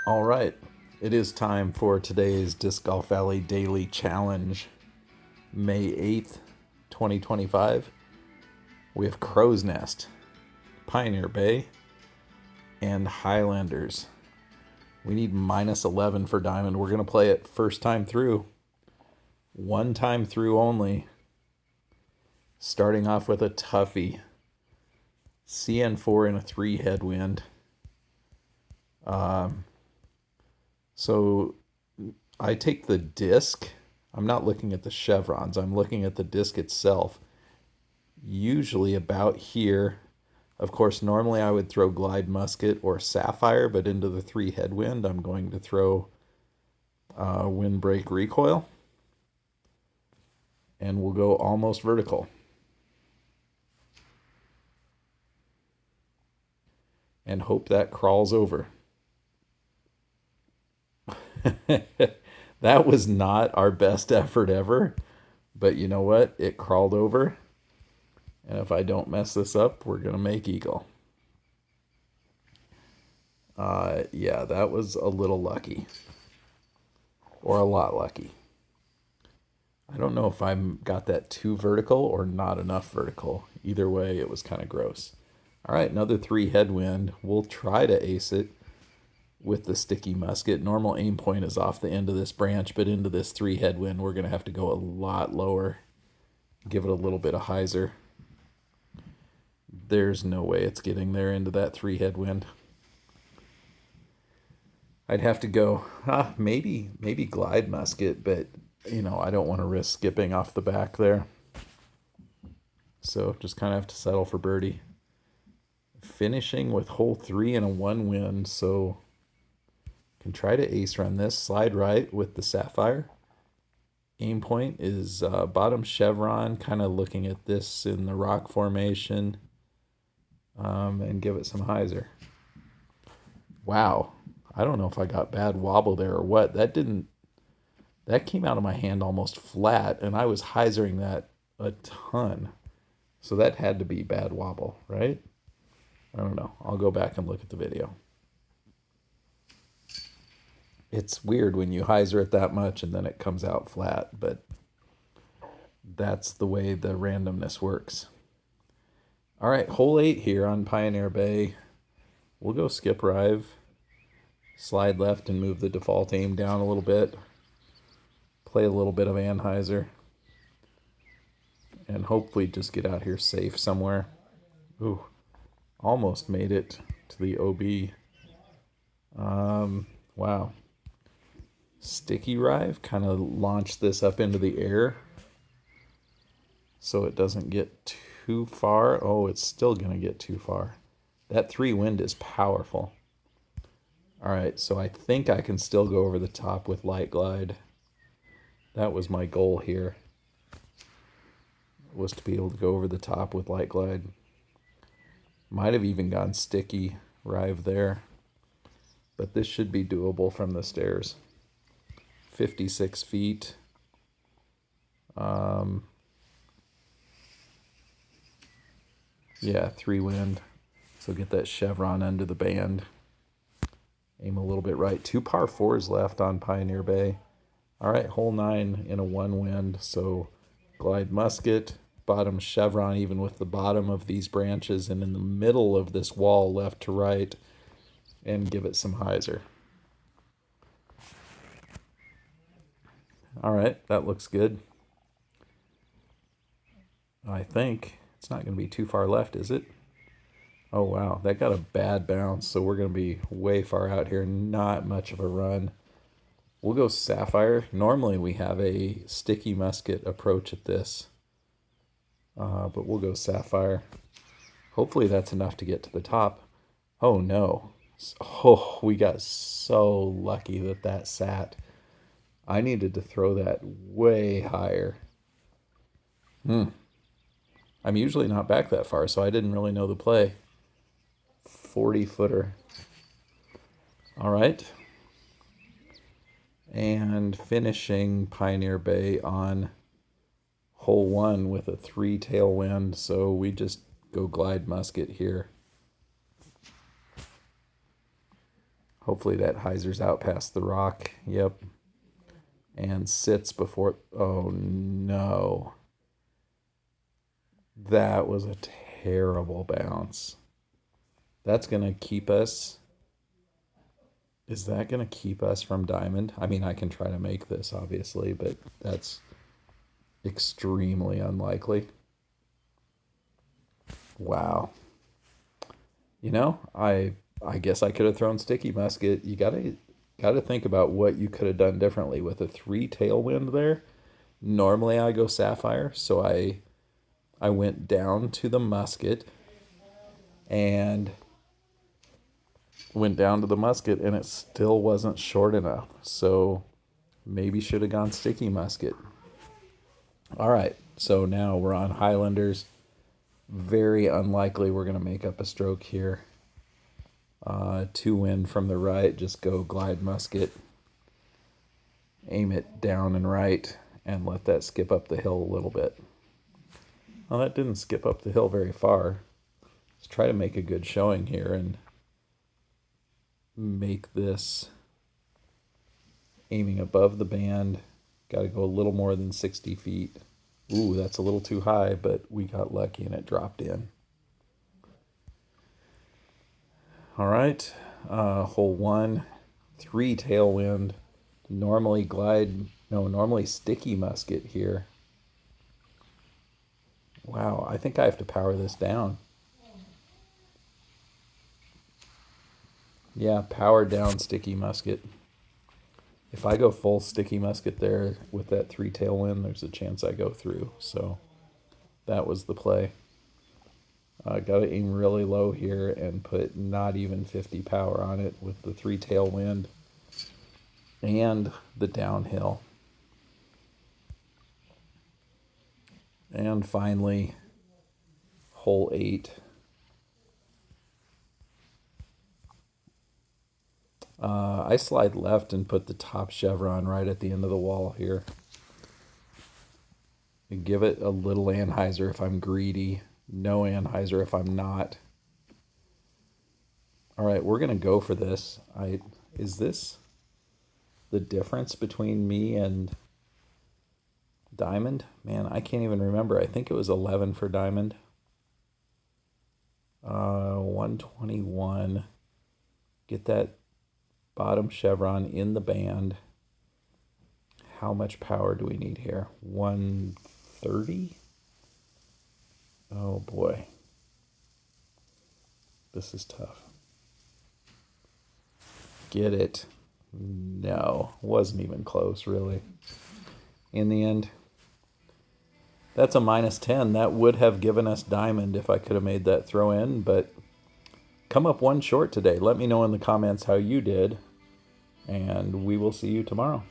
All right, it is time for today's Disc Golf Valley Daily Challenge, May 8th, 2025. We have Crow's Nest, Pioneer Bay, and Highlanders. We need minus 11 for Diamond. We're going to play it first time through, one time through only. Starting off with a toughie, CN4 in a 3 headwind. So I take the disc. I'm not looking at the chevrons. I'm looking at the disc itself. Usually about here. Of course, normally I would throw Glide Musket or Sapphire, but into the 3 headwind, I'm going to throw Windbreak Recoil. And we'll go almost vertical. And hope that crawls over. That was not our best effort ever, but you know what? It crawled over, and if I don't mess this up, we're going to make eagle. Yeah, that was a little lucky, or a lot lucky. I don't know if I got that too vertical or not enough vertical. Either way, it was kind of gross. All right, another 3 headwind. We'll try to ace it with the sticky musket. Normal aim point is off the end of this branch, but into this 3 headwind, we're going to have to go a lot lower. Give it a little bit of hyzer. There's no way it's getting there into that 3 headwind. I'd have to go, maybe Glide Musket, but, you know, I don't want to risk skipping off the back there. So just kind of have to settle for birdie. Finishing with hole 3 and a 1 wind, so can try to ace run this. Slide right with the Sapphire. Aim point is bottom chevron, kind of looking at this in the rock formation, and give it some hyzer. Wow, I don't know if I got bad wobble there or what. That came out of my hand almost flat, and I was hyzering that a ton. So that had to be bad wobble, right? I don't know. I'll go back and look at the video. It's weird when you hyzer it that much and then it comes out flat, but that's the way the randomness works. All right, hole 8 here on Pioneer Bay. We'll go skip rive, slide left and move the default aim down a little bit, play a little bit of anhyzer, and hopefully just get out here safe somewhere. Ooh, almost made it to the OB. Wow. Sticky rive, kind of launch this up into the air so it doesn't get too far. Oh, it's still going to get too far. That 3 wind is powerful. All right, so I think I can still go over the top with light glide. That was my goal here, was to be able to go over the top with light glide. Might have even gone sticky rive there, but this should be doable from the stairs. 56 feet. Yeah, 3 wind. So get that chevron under the band. Aim a little bit right. 2 par 4s left on Pioneer Bay. All right, hole 9 in a 1 wind. So Glide Musket, bottom chevron, even with the bottom of these branches, and in the middle of this wall, left to right, and give it some hyzer. All right, that looks good. I think it's not going to be too far left, is it? Oh, wow, that got a bad bounce, so we're going to be way far out here. Not much of a run. We'll go Sapphire. Normally we have a sticky musket approach at this, but we'll go Sapphire. Hopefully that's enough to get to the top. Oh, no. Oh, we got so lucky that that sat. I needed to throw that way higher. I'm usually not back that far, so I didn't really know the play. 40-footer. All right. And finishing Pioneer Bay on hole 1 with a 3 tailwind, so we just go Glide Musket here. Hopefully that hyzer's out past the rock. Yep. And sits before... Oh, no. That was a terrible bounce. That's going to keep us... Is that going to keep us from diamond? I mean, I can try to make this, obviously, but that's extremely unlikely. Wow. You know, I guess I could have thrown sticky musket. You gotta think about what you could have done differently with a 3 tailwind there. Normally I go sapphire, so I went down to the musket and it still wasn't short enough. So maybe should have gone sticky musket. All right, so now we're on Highlanders. Very unlikely we're going to make up a stroke here. 2 wind from the right, just go glide musket. Aim it down and right and let that skip up the hill a little bit. Well, that didn't skip up the hill very far. Let's try to make a good showing here and make this aiming above the band. Got to go a little more than 60 feet. Ooh, that's a little too high, but we got lucky and it dropped in. All right, hole 1, 3 tailwind. Normally sticky musket here. Wow, I think I have to power this down. Yeah, power down sticky musket. If I go full sticky musket there with that 3 tailwind, there's a chance I go through. So that was the play. Got to aim really low here and put not even 50 power on it with the 3 tailwind and the downhill. And finally, hole 8. I slide left and put the top chevron right at the end of the wall here. And give it a little anhyzer if I'm greedy. No anhyzer if I'm not. All right, we're going to go for this. Is this the difference between me and diamond? Man, I can't even remember. I think it was 11 for diamond. 121. Get that bottom chevron in the band. How much power do we need here? 130? Oh boy. This is tough. Get it. No, wasn't even close, really. In the end, that's a -10. That would have given us diamond if I could have made that throw in, but come up 1 short today. Let me know in the comments how you did, and we will see you tomorrow.